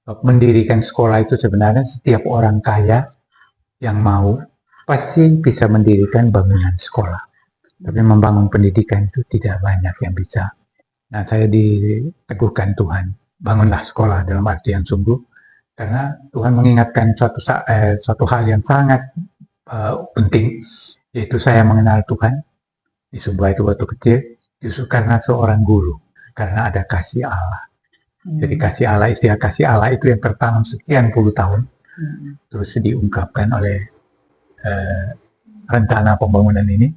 Mendirikan sekolah itu sebenarnya setiap orang kaya yang mau pasti bisa mendirikan bangunan sekolah. Tapi membangun pendidikan itu tidak banyak yang bisa. Nah, saya diteguhkan Tuhan, bangunlah sekolah dalam artian sungguh, karena Tuhan mengingatkan suatu hal yang sangat penting, yaitu saya mengenal Tuhan di Sumba itu waktu kecil, justru karena seorang guru, karena ada kasih Allah. Jadi kasih Allah, istilah kasih Allah itu yang tertanam sekian puluh tahun, terus diungkapkan oleh rencana pembangunan ini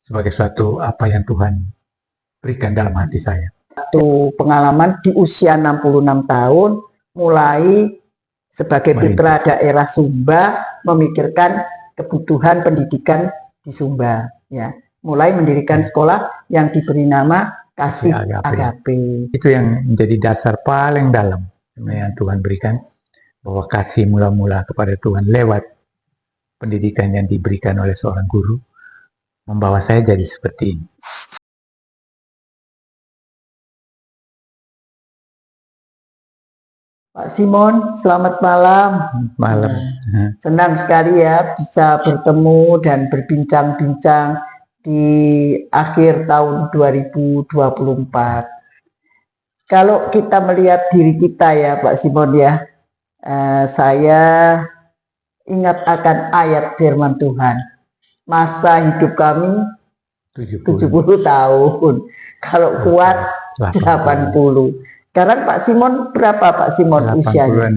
sebagai suatu apa yang Tuhan berikan dalam hati saya. Satu pengalaman di usia 66 tahun, mulai sebagai putra daerah Sumba memikirkan kebutuhan pendidikan di Sumba, ya. Mulai mendirikan sekolah yang diberi nama Kasih Agape. Itu yang menjadi dasar paling dalam yang Tuhan berikan, bahwa kasih mula-mula kepada Tuhan lewat pendidikan yang diberikan oleh seorang guru membawa saya jadi seperti ini. Pak Simon, selamat malam. Malam. Senang sekali ya bisa bertemu dan berbincang-bincang di akhir tahun 2024. Kalau kita melihat diri kita ya Pak Simon ya, saya ingat akan ayat firman Tuhan. Masa hidup kami 70 tahun. Kalau kuat 80. Sekarang Pak Simon berapa Pak Simon usianya?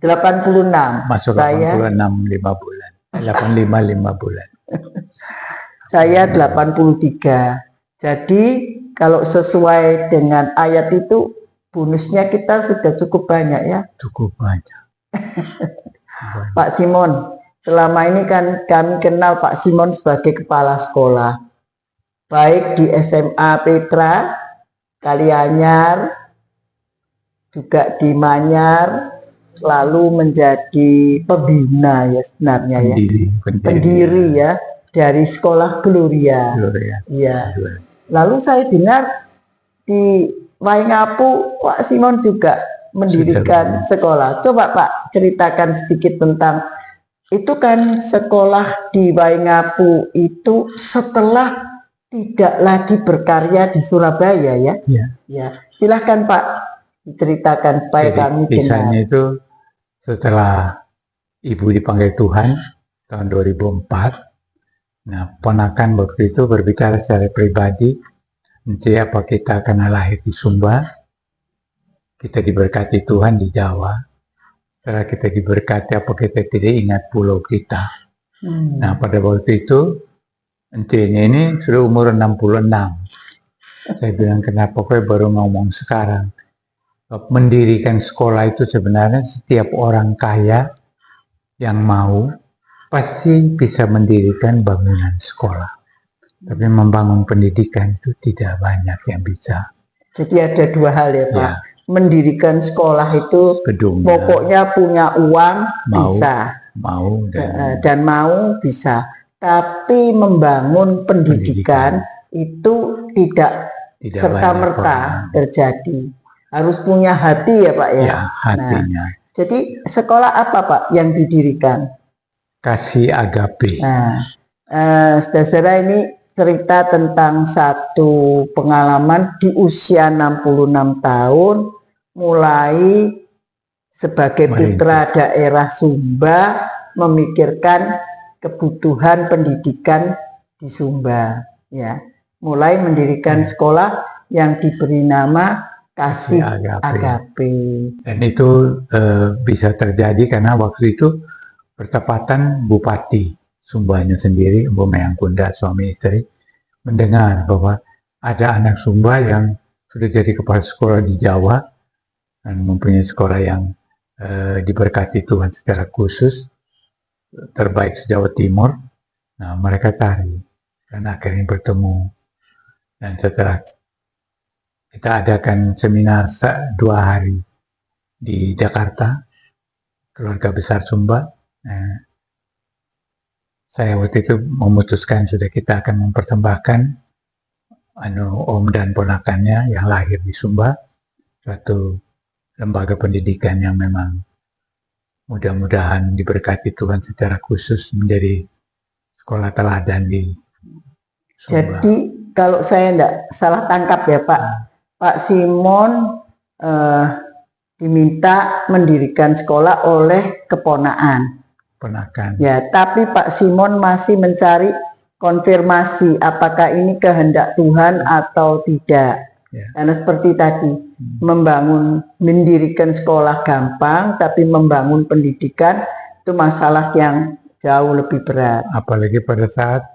86. Masuk 86 5 bulan. 85 5 bulan. Saya 83. Jadi kalau sesuai dengan ayat itu bonusnya kita sudah cukup banyak ya. Cukup banyak. Pak Simon, selama ini kan kami kenal Pak Simon sebagai kepala sekolah. Baik di SMA Petra, Kalianyar, juga di Manyar, lalu menjadi pembina ya sebenarnya ya. Pendiri ya dari sekolah Gloria. Ya. Lalu saya dengar di Waingapu Pak Simon juga mendirikan sekolah. Coba Pak ceritakan sedikit tentang itu kan sekolah di Waingapu itu setelah tidak lagi berkarya di Surabaya ya. Ya. Silahkan Pak diceritakan supaya kami dengar. Kisahnya itu setelah ibu dipanggil Tuhan tahun 2004. Nah, ponakan waktu itu berbicara secara pribadi, nanti apa kita akan lahir di Sumba, kita diberkati Tuhan di Jawa, setelah kita diberkati apa kita tidak ingat pulau kita. Nah, pada waktu itu, encenya ini sudah umur 66. Saya bilang, kenapa kau baru ngomong sekarang? Mendirikan sekolah itu sebenarnya setiap orang kaya yang mau pasti bisa mendirikan bangunan sekolah. Tapi membangun pendidikan itu tidak banyak yang bisa. Jadi ada dua hal ya Pak. Ya. Mendirikan sekolah itu gedungnya, pokoknya punya uang bisa. Dan mau bisa. Tapi membangun pendidikan itu tidak serta-merta terjadi. Harus punya hati ya Pak ya. Ya, hatinya. Nah, jadi sekolah apa Pak yang didirikan? Kasih Agape. Nah, saudara ini cerita tentang satu pengalaman di usia 66 tahun, mulai sebagai putra daerah Sumba memikirkan kebutuhan pendidikan di Sumba, ya. Mulai mendirikan sekolah yang diberi nama Kasih Agape. Dan itu bisa terjadi karena waktu itu bertepatan Bupati Sumbanya sendiri, Bu Mayangkunda, suami istri, mendengar bahwa ada anak Sumba yang sudah jadi kepala sekolah di Jawa dan mempunyai sekolah yang diberkati Tuhan secara khusus, terbaik se-Jawa Timur. Nah, mereka cari dan akhirnya bertemu. Dan setelah kita adakan seminar 2 hari di Jakarta, keluarga besar Sumba. Saya waktu itu memutuskan sudah kita akan mempersembahkan om dan ponakannya yang lahir di Sumba, suatu lembaga pendidikan yang memang mudah-mudahan diberkati Tuhan secara khusus menjadi sekolah teladan di Sumba. Jadi kalau saya tidak salah tangkap ya Pak, Pak Simon diminta mendirikan sekolah oleh keponakan. Ponakan. Ya, tapi Pak Simon masih mencari konfirmasi apakah ini kehendak Tuhan atau tidak. Ya. Karena seperti tadi, mendirikan sekolah gampang, tapi membangun pendidikan itu masalah yang jauh lebih berat. Apalagi pada saat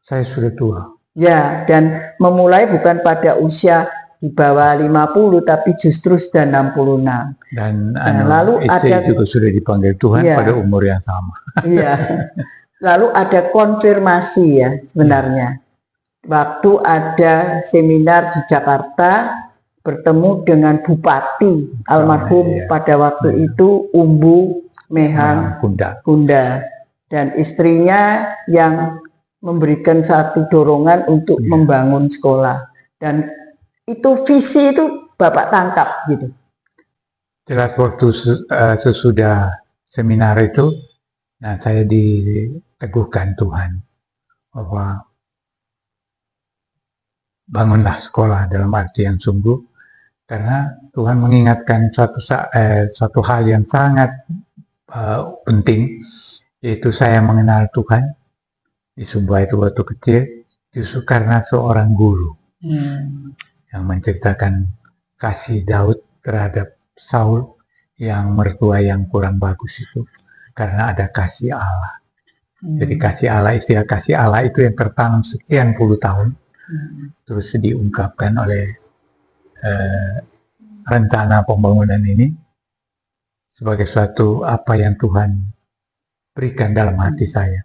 saya sudah tua. Ya, dan memulai bukan pada usia di bawah 50, tapi justru sudah 66. Dan lalu istri juga sudah dipanggil Tuhan ya, pada umur yang sama. Iya. Lalu ada konfirmasi ya sebenarnya. Waktu ada seminar di Jakarta, bertemu dengan Bupati almarhum pada waktu itu Umbu Mehang Kunda, dan istrinya yang memberikan satu dorongan untuk membangun sekolah, dan itu visi itu Bapak tangkap gitu. Jelas waktu sesudah seminar itu, nah saya diteguhkan Tuhan bahwa bangunlah sekolah dalam arti yang sungguh, karena Tuhan mengingatkan suatu hal yang sangat penting, yaitu saya mengenal Tuhan di Sumba itu waktu kecil justru karena seorang guru yang menceritakan kasih Daud terhadap Saul yang mertua yang kurang bagus itu karena ada kasih Allah. Jadi kasih Allah, istilah kasih Allah itu yang tertanam sekian puluh tahun, terus diungkapkan oleh rencana pembangunan ini sebagai suatu apa yang Tuhan berikan dalam hati saya.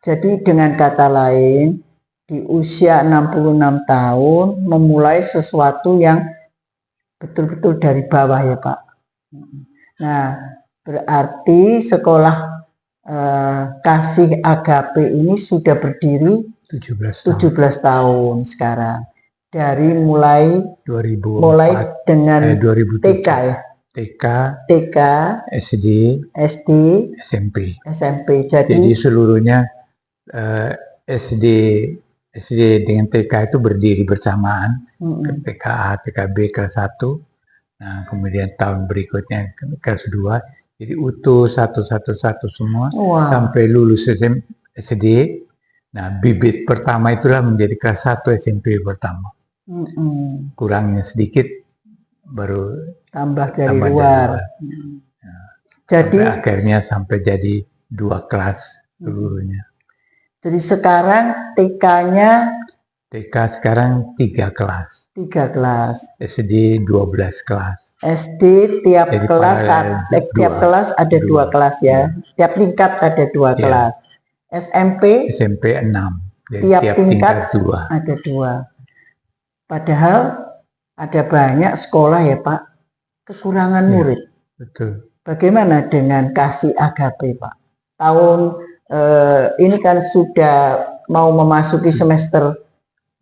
Jadi dengan kata lain, di usia 66 tahun memulai sesuatu yang betul-betul dari bawah ya Pak. Nah, berarti sekolah kasih agape ini sudah berdiri 17 tahun sekarang. Dari mulai 2004, dengan 2007. TK ya. TK, SD, SMP. Jadi seluruhnya SD dengan TK itu berdiri bersamaan. TKA, TKB kelas 1. Nah, kemudian tahun berikutnya kelas 2. Jadi utuh satu semua sampai lulus SD. Nah, bibit pertama itulah menjadi kelas 1 SMP pertama. Kurangnya sedikit baru tambah dari luar. Nah, jadi akhirnya sampai jadi 2 kelas seluruhnya. Jadi sekarang TK sekarang 3 kelas. 3 kelas. SD 12 kelas. SD tiap kelas ada 2 kelas ya. Tiap tingkat ada 2 kelas. SMP 6. Jadi tiap tingkat 2. Ada 2. Padahal ada banyak sekolah ya Pak, kekurangan murid. Betul. Bagaimana dengan kasih agape Pak? Tahun ini kan sudah mau memasuki semester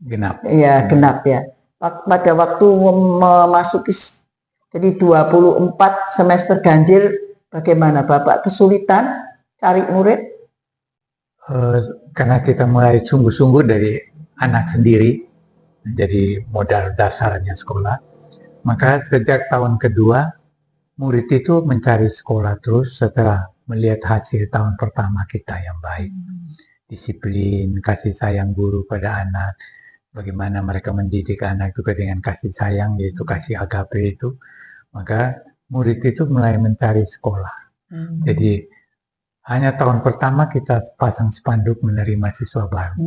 genap. Ya, genap ya. Pada waktu memasuki jadi 24 semester ganjil, bagaimana Bapak kesulitan cari murid? Karena kita mulai sungguh-sungguh dari anak sendiri, jadi modal dasarnya sekolah. Maka sejak tahun kedua, murid itu mencari sekolah terus setelah melihat hasil tahun pertama kita yang baik. Disiplin, kasih sayang guru pada anak, bagaimana mereka mendidik anak juga dengan kasih sayang, yaitu kasih agape itu. Maka murid itu mulai mencari sekolah. Jadi hanya tahun pertama kita pasang spanduk menerima siswa baru.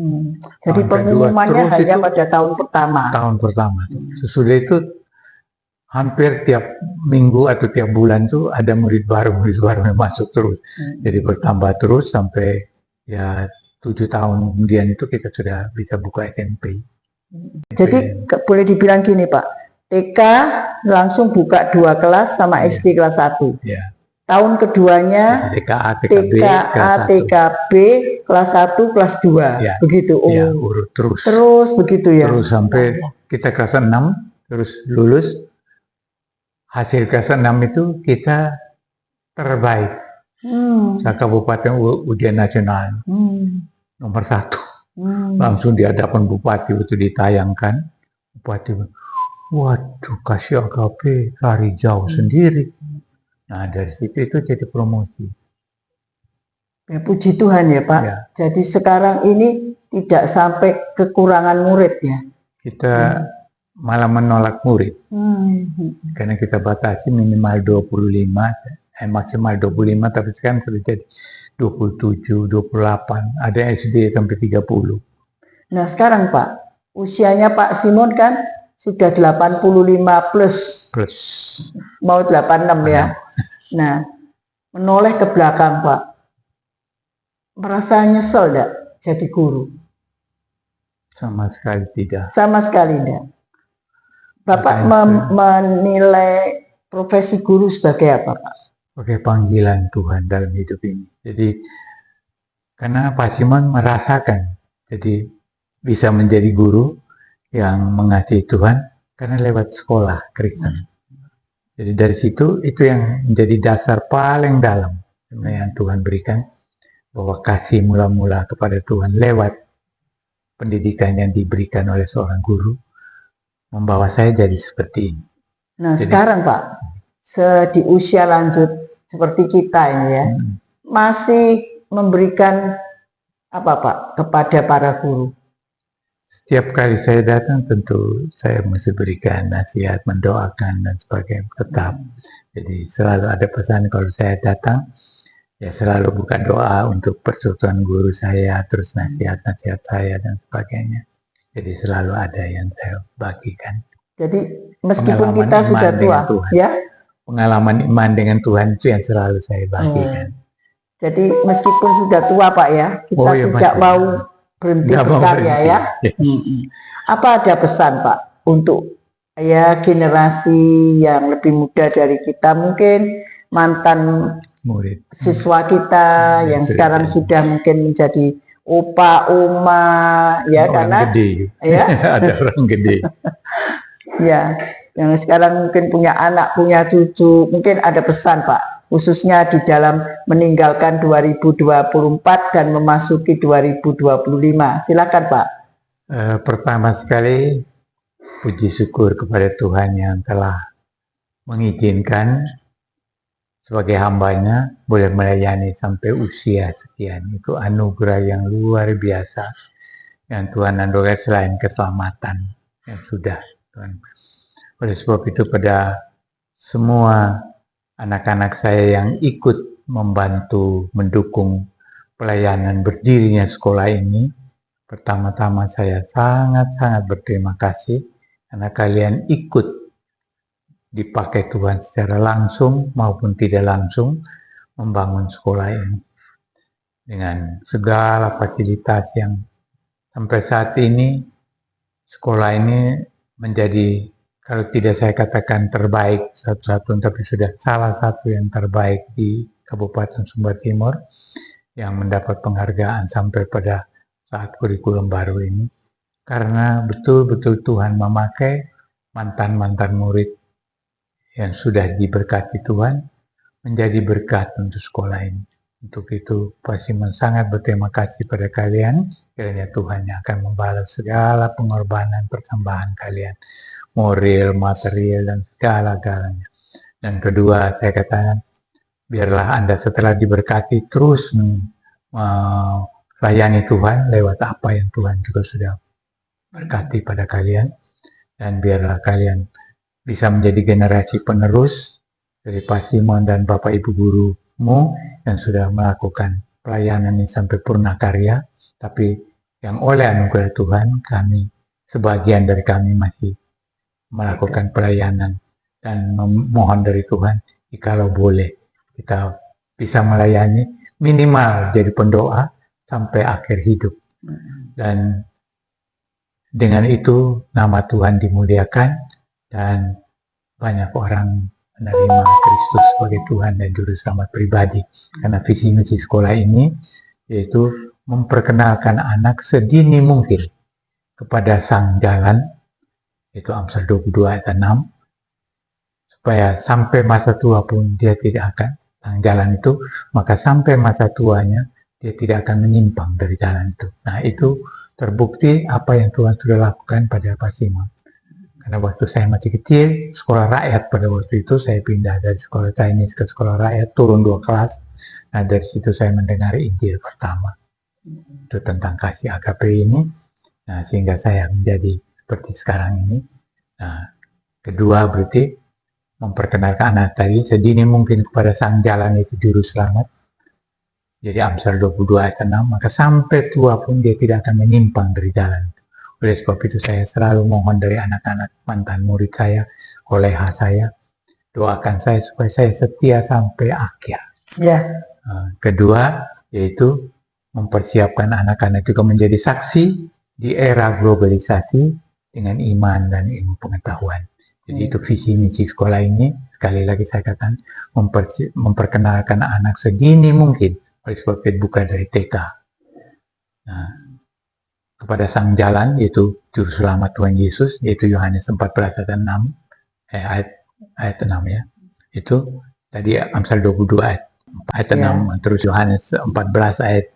Jadi pengumumannya hanya pada tahun pertama. Tahun pertama. Sesudah itu hampir tiap minggu atau tiap bulan tuh ada murid baru yang masuk terus. Jadi bertambah terus sampai ya 7 tahun kemudian itu kita sudah bisa buka SMP. Jadi boleh dibilang gini Pak, TK langsung buka 2 kelas sama SD kelas 1. Ya. Tahun keduanya TKA, TKB, kelas 1, kelas 2, ya, begitu. Ya, urut terus begitu ya. Terus sampai kita kelas 6, terus lulus, hasil kelas 6 itu kita terbaik Kabupaten ujian nasional nomor 1. Langsung di hadapan bupati itu ditayangkan. Bupati, waduh, kasih AKP lari jauh sendiri. Nah, dari situ itu jadi promosi. Ya, puji Tuhan ya Pak. Ya. Jadi sekarang ini tidak sampai kekurangan murid ya. Kita malah menolak murid. Karena kita batasi minimal 25, maksimal 25, tapi sekarang sudah jadi 27, 28, ada SD sampai 30. Nah sekarang Pak, usianya Pak Simon kan sudah 85 plus, mau 86 ya. Nah, menoleh ke belakang Pak, merasa nyesel enggak jadi guru? Sama sekali tidak. Sama sekali enggak. Bapak menilai profesi guru sebagai apa Pak? Sebagai panggilan Tuhan dalam hidup ini. Jadi karena Pak Simon merasakan, jadi bisa menjadi guru yang mengasihi Tuhan karena lewat sekolah Kristen. Jadi dari situ itu yang menjadi dasar paling dalam yang Tuhan berikan, bahwa kasih mula-mula kepada Tuhan lewat pendidikan yang diberikan oleh seorang guru membawa saya jadi seperti ini. Nah jadi, sekarang Pak, di usia lanjut seperti kita ini ya, masih memberikan apa Pak kepada para guru? Setiap kali saya datang tentu saya mesti berikan nasihat, mendoakan dan sebagainya tetap. Jadi selalu ada pesan kalau saya datang, ya selalu buka doa untuk persekutuan guru saya, terus nasihat-nasihat saya dan sebagainya. Jadi selalu ada yang saya bagikan. Jadi meskipun kita sudah tua, ya pengalaman iman dengan Tuhan itu yang selalu saya bagikan. Jadi meskipun sudah tua Pak ya, kita tidak mau berhenti berkarya ya. Apa ada pesan Pak untuk ya generasi yang lebih muda dari kita, mungkin mantan murid siswa kita yang sekarang sudah mungkin menjadi opa, oma, ya orang karena gede. Ya ada orang gede. Ya, yang sekarang mungkin punya anak, punya cucu, mungkin ada pesan Pak, khususnya di dalam meninggalkan 2024 dan memasuki 2025. Silakan Pak. Pertama sekali, puji syukur kepada Tuhan yang telah mengizinkan sebagai hambanya boleh melayani sampai usia sekian. Itu anugerah yang luar biasa yang Tuhan anugerahkan selain keselamatan yang sudah Tuhan. Oleh sebab itu pada semua anak-anak saya yang ikut membantu mendukung pelayanan berdirinya sekolah ini, pertama-tama saya sangat-sangat berterima kasih karena kalian ikut dipakai Tuhan secara langsung maupun tidak langsung membangun sekolah ini dengan segala fasilitas yang sampai saat ini sekolah ini menjadi, kalau tidak saya katakan terbaik satu-satu, tapi sudah salah satu yang terbaik di Kabupaten Sumba Timur yang mendapat penghargaan sampai pada saat kurikulum baru ini, karena betul-betul Tuhan memakai mantan-mantan murid yang sudah diberkati Tuhan menjadi berkat untuk sekolah ini. Untuk itu Pak Simon sangat berterima kasih pada kalian, kiranya Tuhan yang akan membalas segala pengorbanan persembahan kalian, moral, material, dan segala-galanya. Dan kedua, saya katakan, biarlah Anda setelah diberkati terus melayani Tuhan lewat apa yang Tuhan juga sudah berkati pada kalian. Dan biarlah kalian bisa menjadi generasi penerus dari Pak Simon dan Bapak Ibu gurumu yang sudah melakukan pelayanan ini sampai purna karya, tapi yang oleh anugerah Tuhan, kami, sebagian dari kami masih melakukan pelayanan dan memohon dari Tuhan, jikalau boleh kita bisa melayani minimal jadi pendoa sampai akhir hidup. Dan dengan itu nama Tuhan dimuliakan dan banyak orang menerima Kristus sebagai Tuhan dan Juru Selamat pribadi. Karena visi misi sekolah ini yaitu memperkenalkan anak sedini mungkin kepada sang jalan, yaitu Amsal 22 ayat 6, supaya sampai masa tua pun dia tidak akan jalan itu, maka sampai masa tuanya dia tidak akan menyimpang dari jalan itu. Nah, itu terbukti apa yang Tuhan sudah lakukan pada Pak Simon. Karena waktu saya masih kecil, sekolah rakyat pada waktu itu, saya pindah dari sekolah Chinese ke sekolah rakyat, turun 2 kelas. Nah, dari situ saya mendengar Injil pertama. Itu tentang kasih agape ini. Nah, sehingga saya menjadi seperti sekarang ini. Nah, kedua berarti memperkenalkan anak tadi sedini mungkin kepada sang jalan itu juru selamat. Jadi Amsal 22 ayat 6, maka sampai tua pun dia tidak akan menyimpang dari jalan. Oleh sebab itu saya selalu mohon dari anak-anak mantan murid saya, koleha saya, doakan saya supaya saya setia sampai akhir. Ya, Kedua, yaitu mempersiapkan anak-anak juga menjadi saksi di era globalisasi dengan iman dan ilmu pengetahuan. Jadi itu visi misi sekolah ini, sekali lagi saya katakan, memperkenalkan anak sedini mungkin, oleh sebab itu buka dari TK. Nah, kepada sang jalan, yaitu juru selamat Tuhan Yesus, yaitu Yohanes 14 ayat 6, ayat 6 ya. Itu tadi Amsal 22 ayat 6, terus Yohanes 14 ayat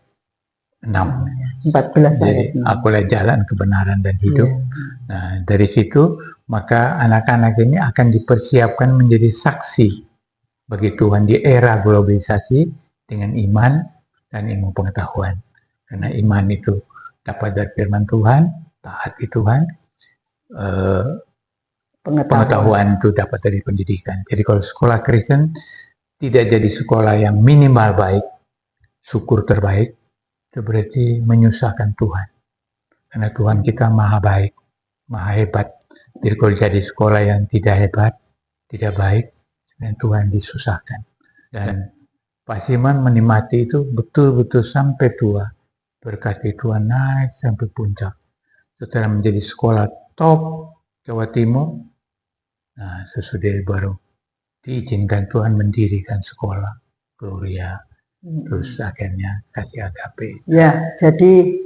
6. 14 Jadi, ayat 6. akulah jalan kebenaran dan hidup. Nah, dari situ, maka anak-anak ini akan dipersiapkan menjadi saksi bagi Tuhan di era globalisasi dengan iman dan ilmu pengetahuan. Karena iman itu dapat dari firman Tuhan, taat di Tuhan, pengetahuan itu dapat dari pendidikan. Jadi kalau sekolah Kristen tidak jadi sekolah yang minimal baik, syukur terbaik, itu berarti menyusahkan Tuhan. Karena Tuhan kita maha baik, maha hebat. Jadi kalau jadi sekolah yang tidak hebat, tidak baik, dan Tuhan disusahkan. Dan Pak Simon menikmati itu betul-betul sampai tua. Berkati Tuhan naik sampai puncak. Setelah menjadi sekolah top Jawa Timur, nah sesudah baru diizinkan Tuhan mendirikan sekolah Gloria. Terus akhirnya kasih agape. Ya, jadi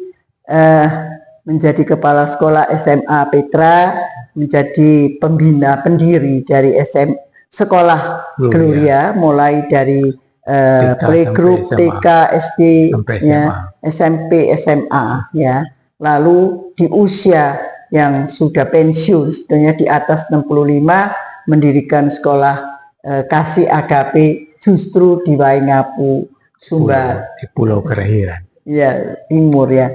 menjadi kepala sekolah SMA Petra, menjadi pembina pendiri dari sekolah Gloria, mulai dari playgroup, TK, SD, ya, SMP, SMA, ya. Lalu di usia yang sudah pensiun, sebenarnya di atas 65, mendirikan sekolah kasih agape justru di Waingapu, Sumbar, di Pulau Kerahiran. Ya, timur ya.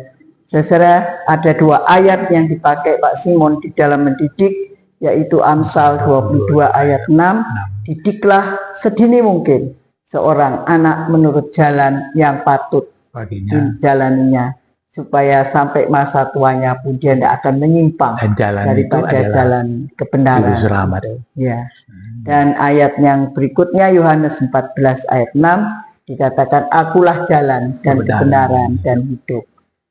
Saudara, ada 2 ayat yang dipakai Pak Simon di dalam mendidik, yaitu Amsal 22 ayat 6, didiklah sedini mungkin seorang anak menurut jalan yang patut dijalaninya, supaya sampai masa tuanya pun dia tidak akan menyimpang daripada jalan kebenaran. Ya. Dan ayat yang berikutnya Yohanes 14 ayat 6 dikatakan, akulah jalan dan kebenaran dan hidup.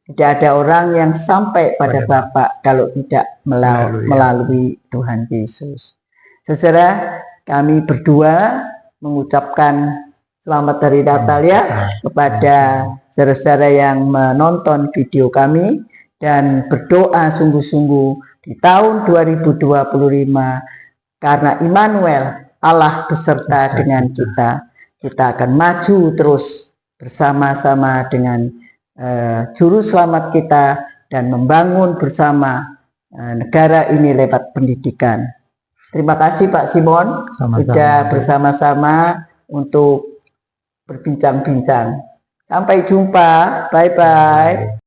Tidak ada orang yang sampai pada Bapa kalau tidak melalui Tuhan Yesus. Saudara, kami berdua mengucapkan selamat Hari Natal ya kepada saudara-saudara yang menonton video kami, dan berdoa sungguh-sungguh di tahun 2025 karena Immanuel, Allah beserta dengan kita. Kita akan maju terus bersama-sama dengan juru selamat kita dan membangun bersama negara ini lewat pendidikan. Terima kasih Pak Simon sudah bersama-sama untuk berbincang-bincang. Sampai jumpa, bye-bye.